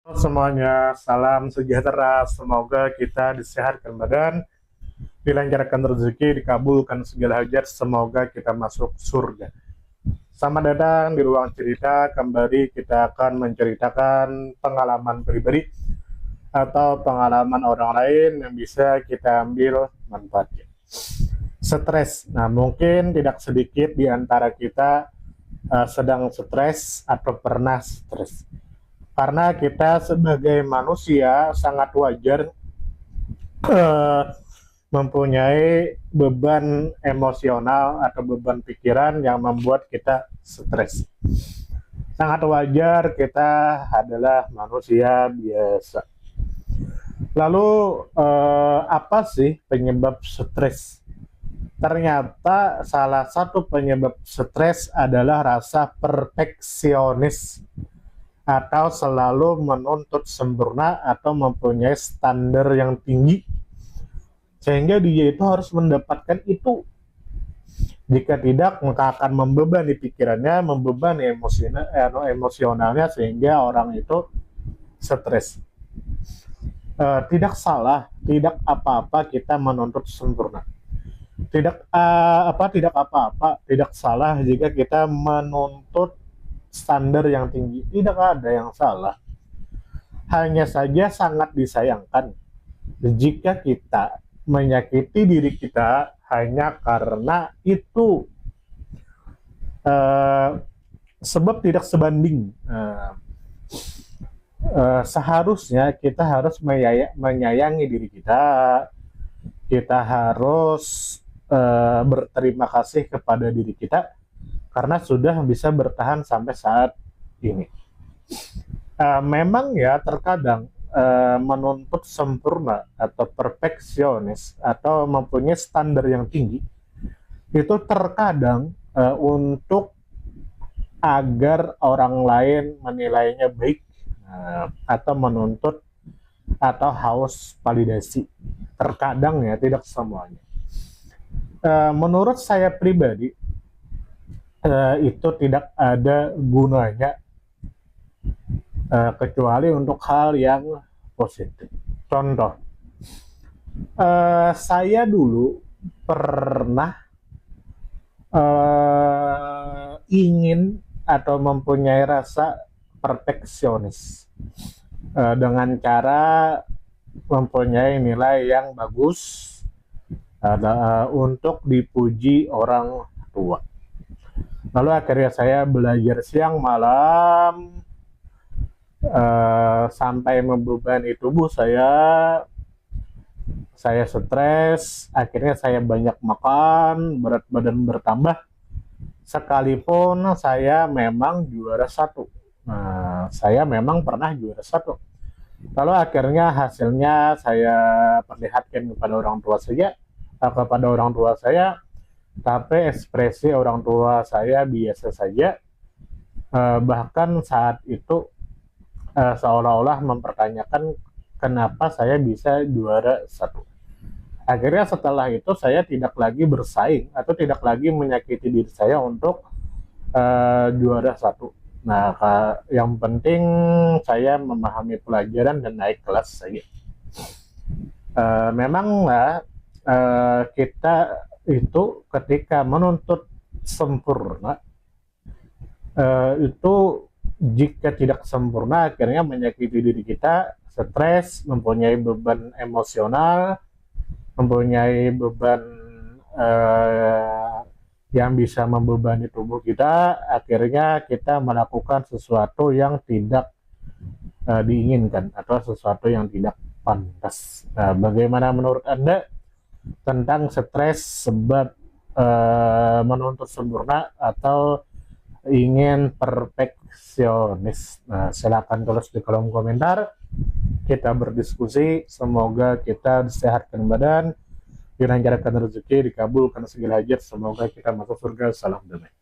Halo semuanya, salam sejahtera. Semoga kita disehatkan badan, dilancarkan rezeki, dikabulkan segala hajat. Semoga kita masuk surga. Selamat datang di ruang cerita. Kembali kita akan menceritakan pengalaman pribadi atau pengalaman orang lain yang bisa kita ambil manfaatnya. Stres. Nah, mungkin tidak sedikit di antara kita sedang stres atau pernah stres. Karena kita sebagai manusia sangat wajar eh, mempunyai beban emosional atau beban pikiran yang membuat kita stres. Sangat wajar, kita adalah manusia biasa. Lalu apa sih penyebab stres? Ternyata salah satu penyebab stres adalah rasa perfeksionis atau selalu menuntut sempurna atau mempunyai standar yang tinggi sehingga dia itu harus mendapatkan itu. Jika tidak, maka akan membebani pikirannya, membebani emosionalnya sehingga orang itu stres. Tidak salah, tidak apa-apa kita menuntut sempurna. Tidak apa-apa, tidak salah jika kita menuntut standar yang tinggi. Tidak ada yang salah. Hanya saja sangat disayangkan jika kita menyakiti diri kita hanya karena itu sebab tidak sebanding. Seharusnya kita harus menyayangi diri kita. Kita harus berterima kasih kepada diri kita karena sudah bisa bertahan sampai saat ini. Memang ya terkadang menuntut sempurna atau perfeksionis atau mempunyai standar yang tinggi itu terkadang untuk agar orang lain menilainya baik atau menuntut atau haus validasi. Terkadang ya, tidak semuanya. Menurut saya pribadi itu tidak ada gunanya kecuali untuk hal yang positif. Contoh, saya dulu pernah ingin atau mempunyai rasa perfeksionis dengan cara mempunyai nilai yang bagus untuk dipuji orang tua. Lalu akhirnya saya belajar siang malam sampai membebani tubuh saya stres, akhirnya saya banyak makan, berat badan bertambah, sekalipun saya memang juara satu. Saya memang pernah juara satu. Lalu akhirnya hasilnya saya perlihatkan kepada orang tua saya, tapi ekspresi orang tua saya biasa saja. Bahkan saat itu seolah-olah mempertanyakan kenapa saya bisa juara satu. Akhirnya setelah itu saya tidak lagi bersaing atau tidak lagi menyakiti diri saya untuk juara satu. Nah, yang penting saya memahami pelajaran dan naik kelas saja. Memanglah kita itu ketika menuntut sempurna itu jika tidak sempurna akhirnya menyakiti diri kita, stres, mempunyai beban emosional, mempunyai beban yang bisa membebani tubuh kita, akhirnya kita melakukan sesuatu yang tidak diinginkan atau sesuatu yang tidak pantas. Bagaimana menurut Anda tentang stres sebab menuntut sempurna atau ingin perfeksionis? Silakan tulis di kolom komentar, kita berdiskusi. Semoga kita disehatkan badan, dilancarkan rezeki, dikabulkan segala hajat. Semoga kita masuk surga. Salam damai.